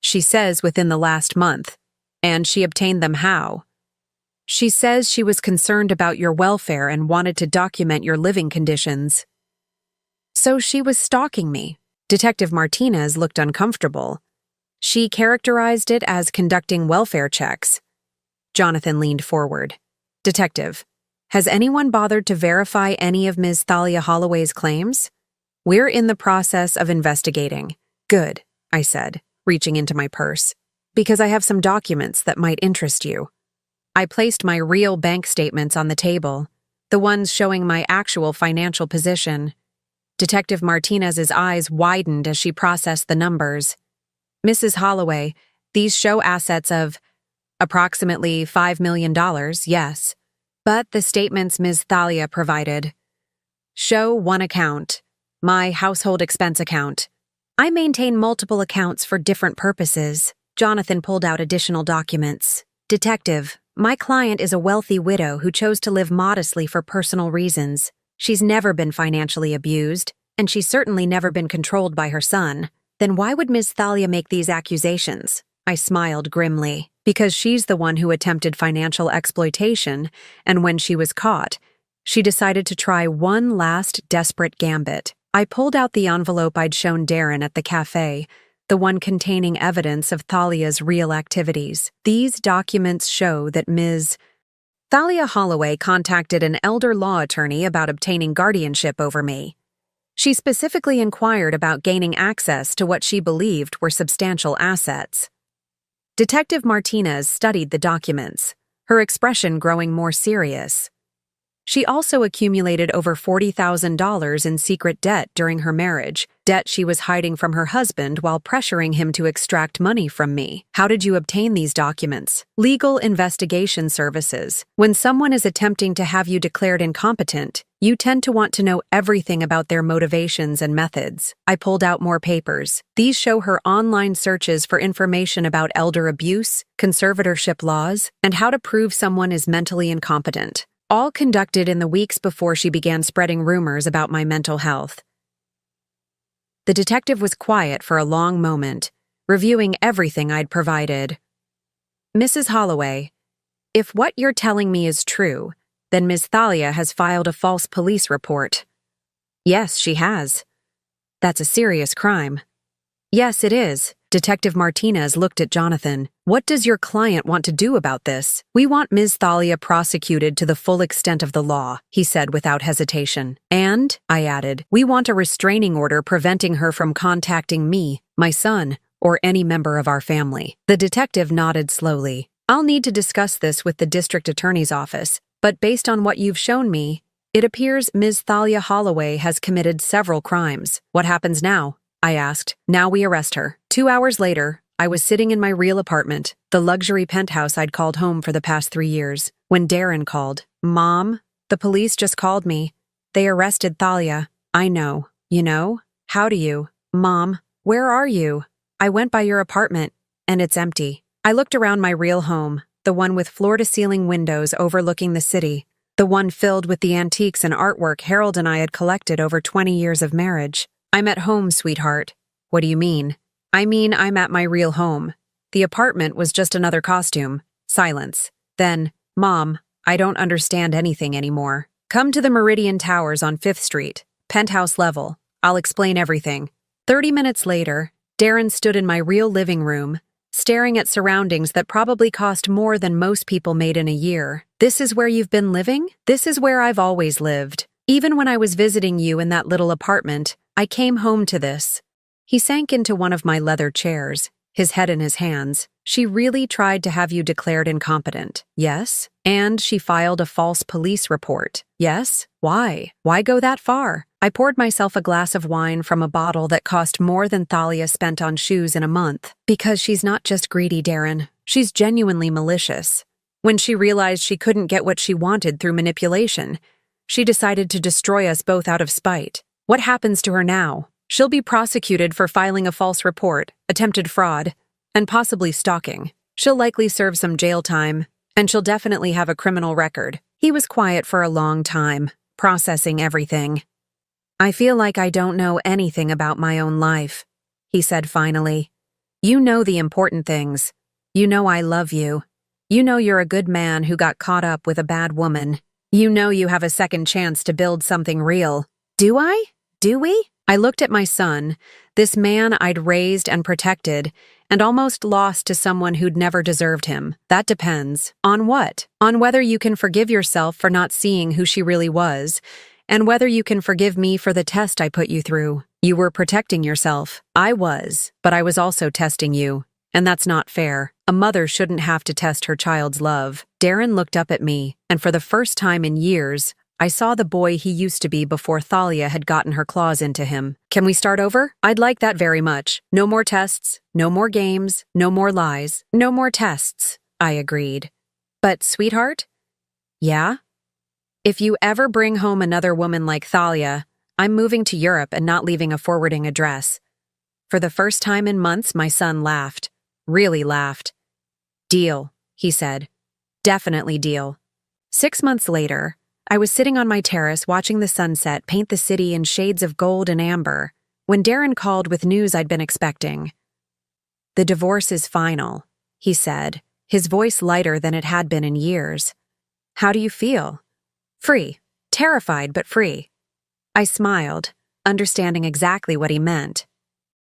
She says within the last month. And she obtained them how? She says she was concerned about your welfare and wanted to document your living conditions. So she was stalking me. Detective Martinez looked uncomfortable. She characterized it as conducting welfare checks. Jonathan leaned forward. Detective, has anyone bothered to verify any of Ms. Thalia Holloway's claims? We're in the process of investigating. Good, I said, reaching into my purse, because I have some documents that might interest you. I placed my real bank statements on the table, the ones showing my actual financial position. Detective Martinez's eyes widened as she processed the numbers. Mrs. Holloway, these show assets of approximately $5 million, yes. But the statements Ms. Thalia provided show one account, my household expense account. I maintain multiple accounts for different purposes. Jonathan pulled out additional documents. Detective, my client is a wealthy widow who chose to live modestly for personal reasons. She's never been financially abused, and she's certainly never been controlled by her son. Then why would Ms. Thalia make these accusations? I smiled grimly. Because she's the one who attempted financial exploitation, and when she was caught, she decided to try one last desperate gambit. I pulled out the envelope I'd shown Darren at the cafe, the one containing evidence of Thalia's real activities. These documents show that Ms. Thalia Holloway contacted an elder law attorney about obtaining guardianship over me. She specifically inquired about gaining access to what she believed were substantial assets. Detective Martinez studied the documents, her expression growing more serious. She also accumulated over $40,000 in secret debt during her marriage, debt she was hiding from her husband while pressuring him to extract money from me. How did you obtain these documents? Legal investigation services. When someone is attempting to have you declared incompetent, you tend to want to know everything about their motivations and methods. I pulled out more papers. These show her online searches for information about elder abuse, conservatorship laws, and how to prove someone is mentally incompetent. All conducted in the weeks before she began spreading rumors about my mental health. The detective was quiet for a long moment, reviewing everything I'd provided. Mrs. Holloway, if what you're telling me is true, then Ms. Thalia has filed a false police report. Yes, she has. That's a serious crime. Yes, it is. Detective Martinez looked at Jonathan. What does your client want to do about this? We want Ms. Thalia prosecuted to the full extent of the law, he said without hesitation. And, I added, we want a restraining order preventing her from contacting me, my son, or any member of our family. The detective nodded slowly. I'll need to discuss this with the district attorney's office, but based on what you've shown me, it appears Ms. Thalia Holloway has committed several crimes. What happens now? I asked. Now we arrest her. 2 hours later, I was sitting in my real apartment, the luxury penthouse I'd called home for the past 3 years, when Darren called. Mom, the police just called me. They arrested Thalia. I know. You know? How do you? Mom, where are you? I went by your apartment, and it's empty. I looked around my real home, the one with floor-to-ceiling windows overlooking the city, the one filled with the antiques and artwork Harold and I had collected over 20 years of marriage. I'm at home, sweetheart. What do you mean? I mean, I'm at my real home. The apartment was just another costume. Silence. Then, Mom, I don't understand anything anymore. Come to the Meridian Towers on 5th Street, penthouse level. I'll explain everything. 30 minutes later, Darren stood in my real living room, staring at surroundings that probably cost more than most people made in a year. This is where you've been living? This is where I've always lived. Even when I was visiting you in that little apartment, I came home to this. He sank into one of my leather chairs, his head in his hands. She really tried to have you declared incompetent, yes? And she filed a false police report, yes? Why? Why go that far? I poured myself a glass of wine from a bottle that cost more than Thalia spent on shoes in a month. Because she's not just greedy, Darren. She's genuinely malicious. When she realized she couldn't get what she wanted through manipulation, she decided to destroy us both out of spite. What happens to her now? She'll be prosecuted for filing a false report, attempted fraud, and possibly stalking. She'll likely serve some jail time, and she'll definitely have a criminal record. He was quiet for a long time, processing everything. I feel like I don't know anything about my own life, he said finally. You know the important things. You know I love you. You know you're a good man who got caught up with a bad woman. You know you have a second chance to build something real. Do I? Do we? I looked at my son, this man I'd raised and protected, and almost lost to someone who'd never deserved him. That depends. On what? On whether you can forgive yourself for not seeing who she really was, and whether you can forgive me for the test I put you through. You were protecting yourself. I was, but I was also testing you. And that's not fair. A mother shouldn't have to test her child's love. Darren looked up at me, and for the first time in years, I saw the boy he used to be before Thalia had gotten her claws into him. Can we start over? I'd like that very much. No more tests, no more games, no more lies, no more tests, I agreed. But, sweetheart? Yeah? If you ever bring home another woman like Thalia, I'm moving to Europe and not leaving a forwarding address. For the first time in months, my son laughed. Really laughed. Deal, he said. Definitely deal. 6 months later, I was sitting on my terrace watching the sunset paint the city in shades of gold and amber when Darren called with news I'd been expecting. The divorce is final, he said, his voice lighter than it had been in years. How do you feel? Free. Terrified, but free. I smiled, understanding exactly what he meant.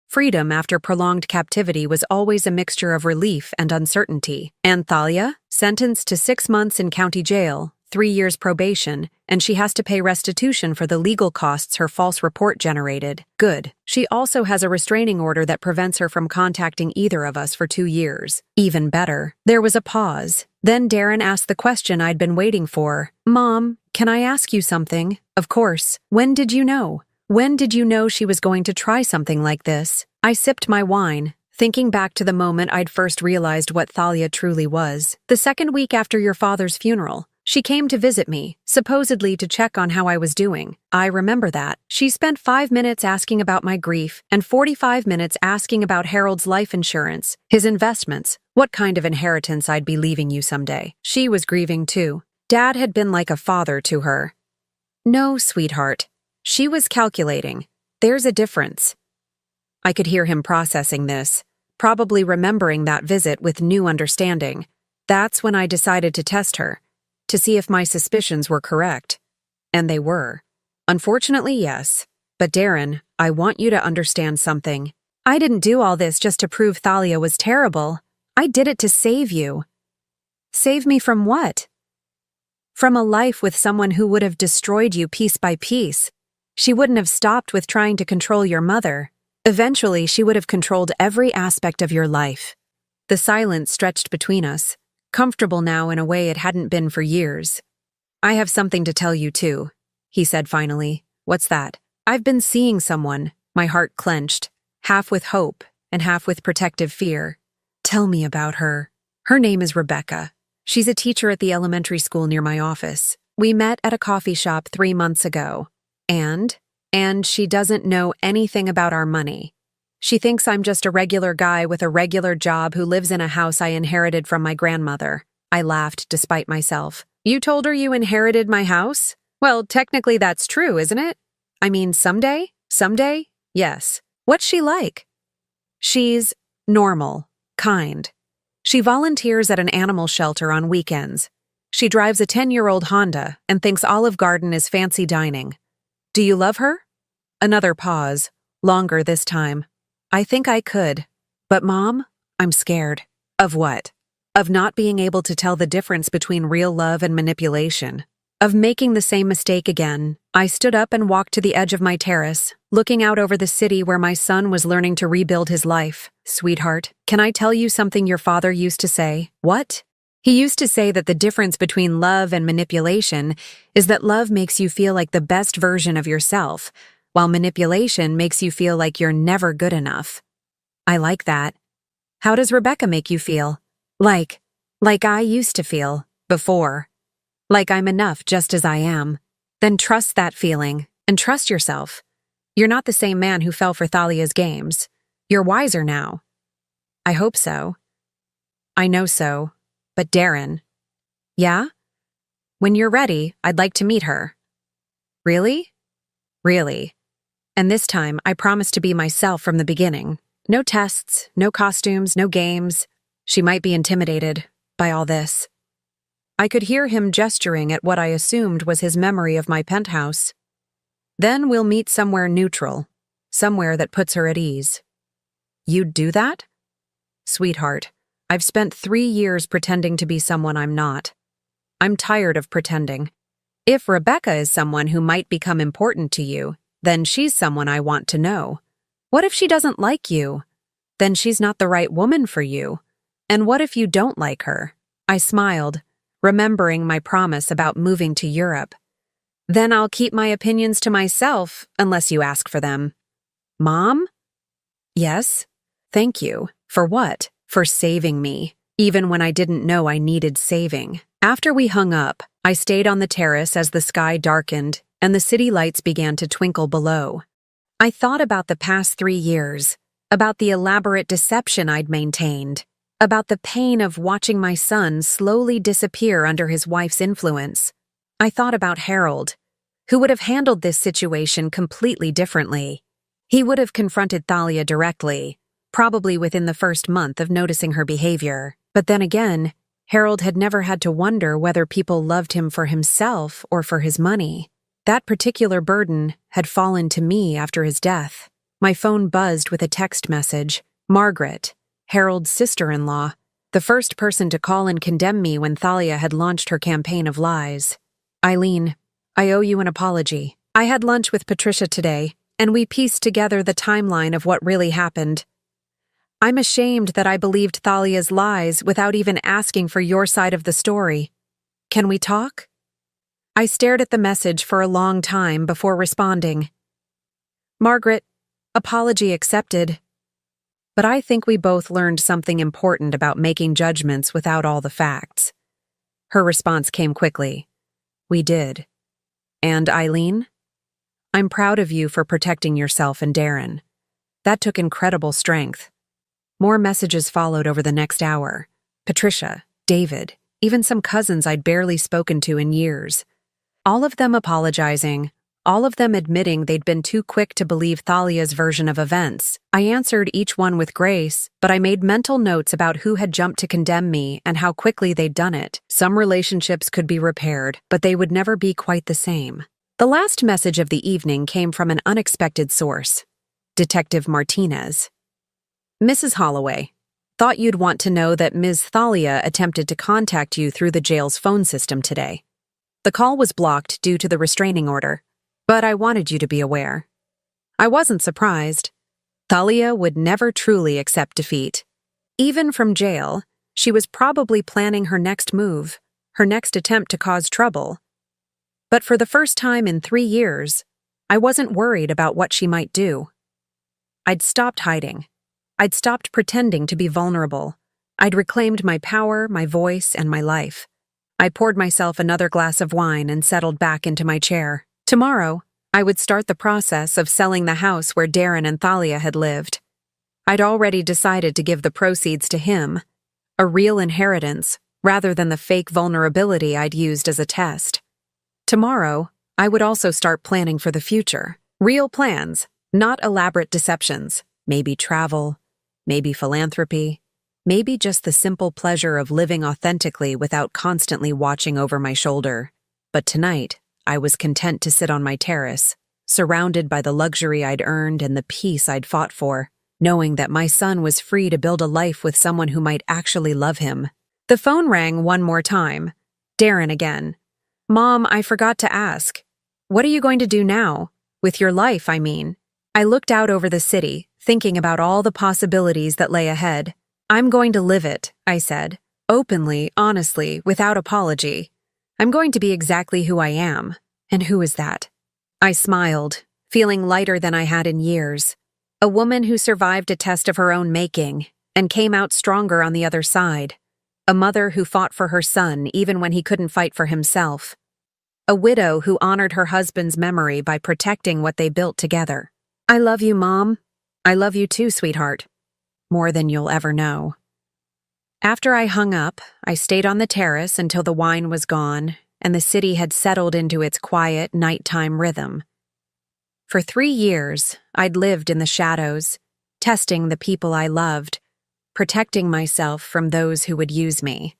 Freedom after prolonged captivity was always a mixture of relief and uncertainty. And Thalia, sentenced to 6 months in county jail, 3 years probation, and she has to pay restitution for the legal costs her false report generated. Good. She also has a restraining order that prevents her from contacting either of us for 2 years. Even better. There was a pause. Then Darren asked the question I'd been waiting for. Mom, can I ask you something? Of course. When did you know? When did you know she was going to try something like this? I sipped my wine, thinking back to the moment I'd first realized what Thalia truly was. The 2nd week after your father's funeral, she came to visit me, supposedly to check on how I was doing. I remember that. She spent 5 minutes asking about my grief and 45 minutes asking about Harold's life insurance, his investments, what kind of inheritance I'd be leaving you someday. She was grieving too. Dad had been like a father to her. No, sweetheart. She was calculating. There's a difference. I could hear him processing this, probably remembering that visit with new understanding. That's when I decided to test her, to see if my suspicions were correct. And they were. Unfortunately, yes. But Darren, I want you to understand something. I didn't do all this just to prove Thalia was terrible. I did it to save you. Save me from what? From a life with someone who would have destroyed you piece by piece. She wouldn't have stopped with trying to control your mother. Eventually, she would have controlled every aspect of your life. The silence stretched between us, comfortable now in a way it hadn't been for years. I have something to tell you too, he said finally. What's that? I've been seeing someone, my heart clenched, half with hope and half with protective fear. Tell me about her. Her name is Rebecca. She's a teacher at the elementary school near my office. We met at a coffee shop 3 months ago. And she doesn't know anything about our money. She thinks I'm just a regular guy with a regular job who lives in a house I inherited from my grandmother. I laughed despite myself. You told her you inherited my house? Well, technically that's true, isn't it? I mean, someday? Someday? Yes. What's she like? She's normal, kind. She volunteers at an animal shelter on weekends. She drives a 10-year-old Honda and thinks Olive Garden is fancy dining. Do you love her? Another pause, longer this time. I think I could. But Mom, I'm scared. Of what? Of not being able to tell the difference between real love and manipulation. Of making the same mistake again. I stood up and walked to the edge of my terrace, looking out over the city where my son was learning to rebuild his life. Sweetheart, can I tell you something your father used to say? What? He used to say that the difference between love and manipulation is that love makes you feel like the best version of yourself, while manipulation makes you feel like you're never good enough. I like that. How does Rebecca make you feel? Like I used to feel, before. Like I'm enough just as I am. Then trust that feeling, and trust yourself. You're not the same man who fell for Thalia's games. You're wiser now. I hope so. I know so. But Darren. Yeah? When you're ready, I'd like to meet her. Really? Really. And this time, I promise to be myself from the beginning. No tests, no costumes, no games. She might be intimidated by all this. I could hear him gesturing at what I assumed was his memory of my penthouse. Then we'll meet somewhere neutral, somewhere that puts her at ease. You'd do that? Sweetheart, I've spent 3 years pretending to be someone I'm not. I'm tired of pretending. If Rebecca is someone who might become important to you, then she's someone I want to know. What if she doesn't like you? Then she's not the right woman for you. And what if you don't like her? I smiled, remembering my promise about moving to Europe. Then I'll keep my opinions to myself unless you ask for them. Mom? Yes? Thank you. For what? For saving me, even when I didn't know I needed saving. After we hung up, I stayed on the terrace as the sky darkened and the city lights began to twinkle below. I thought about the past 3 years, about the elaborate deception I'd maintained, about the pain of watching my son slowly disappear under his wife's influence. I thought about Harold, who would have handled this situation completely differently. He would have confronted Thalia directly, probably within the first month of noticing her behavior. But then again, Harold had never had to wonder whether people loved him for himself or for his money. That particular burden had fallen to me after his death. My phone buzzed with a text message. Margaret, Harold's sister-in-law, the first person to call and condemn me when Thalia had launched her campaign of lies. Eileen, I owe you an apology. I had lunch with Patricia today, and we pieced together the timeline of what really happened. I'm ashamed that I believed Thalia's lies without even asking for your side of the story. Can we talk? I stared at the message for a long time before responding. Margaret, apology accepted. But I think we both learned something important about making judgments without all the facts. Her response came quickly. We did. And Eileen? I'm proud of you for protecting yourself and Darren. That took incredible strength. More messages followed over the next hour. Patricia, David, even some cousins I'd barely spoken to in years. All of them apologizing, all of them admitting they'd been too quick to believe Thalia's version of events. I answered each one with grace, but I made mental notes about who had jumped to condemn me and how quickly they'd done it. Some relationships could be repaired, but they would never be quite the same. The last message of the evening came from an unexpected source. Detective Martinez. Mrs. Holloway, thought you'd want to know that Ms. Thalia attempted to contact you through the jail's phone system today. The call was blocked due to the restraining order, but I wanted you to be aware. I wasn't surprised. Thalia would never truly accept defeat. Even from jail, she was probably planning her next move, her next attempt to cause trouble. But for the first time in 3 years, I wasn't worried about what she might do. I'd stopped hiding. I'd stopped pretending to be vulnerable. I'd reclaimed my power, my voice, and my life. I poured myself another glass of wine and settled back into my chair. Tomorrow, I would start the process of selling the house where Darren and Thalia had lived. I'd already decided to give the proceeds to him, a real inheritance, rather than the fake vulnerability I'd used as a test. Tomorrow, I would also start planning for the future. Real plans, not elaborate deceptions. Maybe travel, maybe philanthropy, maybe just the simple pleasure of living authentically without constantly watching over my shoulder. But tonight, I was content to sit on my terrace, surrounded by the luxury I'd earned and the peace I'd fought for, knowing that my son was free to build a life with someone who might actually love him. The phone rang one more time. Darren again. Mom, I forgot to ask. What are you going to do now? With your life, I mean. I looked out over the city, thinking about all the possibilities that lay ahead. I'm going to live it, I said, openly, honestly, without apology. I'm going to be exactly who I am. And who is that? I smiled, feeling lighter than I had in years. A woman who survived a test of her own making and came out stronger on the other side. A mother who fought for her son even when he couldn't fight for himself. A widow who honored her husband's memory by protecting what they built together. I love you, Mom. I love you too, sweetheart. More than you'll ever know. After I hung up, I stayed on the terrace until the wine was gone and the city had settled into its quiet, nighttime rhythm. For 3 years, I'd lived in the shadows, testing the people I loved, protecting myself from those who would use me.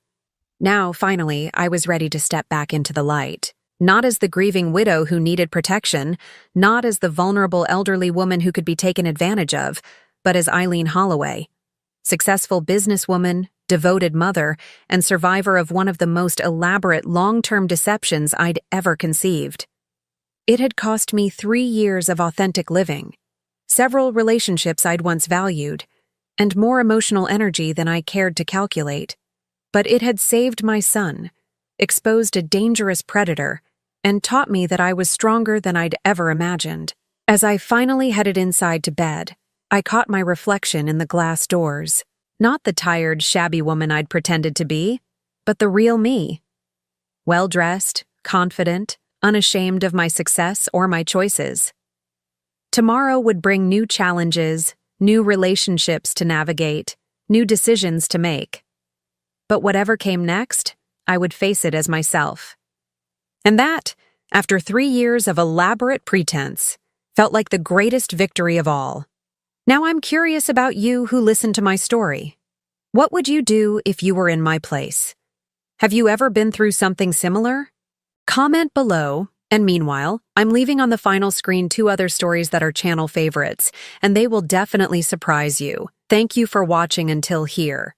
Now, finally, I was ready to step back into the light. Not as the grieving widow who needed protection, not as the vulnerable elderly woman who could be taken advantage of, but as Eileen Holloway, successful businesswoman, devoted mother, and survivor of one of the most elaborate long-term deceptions I'd ever conceived. It had cost me 3 years of authentic living, several relationships I'd once valued, and more emotional energy than I cared to calculate. But it had saved my son, exposed a dangerous predator, and taught me that I was stronger than I'd ever imagined. As I finally headed inside to bed, I caught my reflection in the glass doors. Not the tired, shabby woman I'd pretended to be, but the real me. Well-dressed, confident, unashamed of my success or my choices. Tomorrow would bring new challenges, new relationships to navigate, new decisions to make. But whatever came next, I would face it as myself. And that, after 3 years of elaborate pretense, felt like the greatest victory of all. Now I'm curious about you who listened to my story. What would you do if you were in my place? Have you ever been through something similar? Comment below And meanwhile, I'm leaving on the final screen 2 other stories that are channel favorites, and they will definitely surprise you. Thank you for watching until here.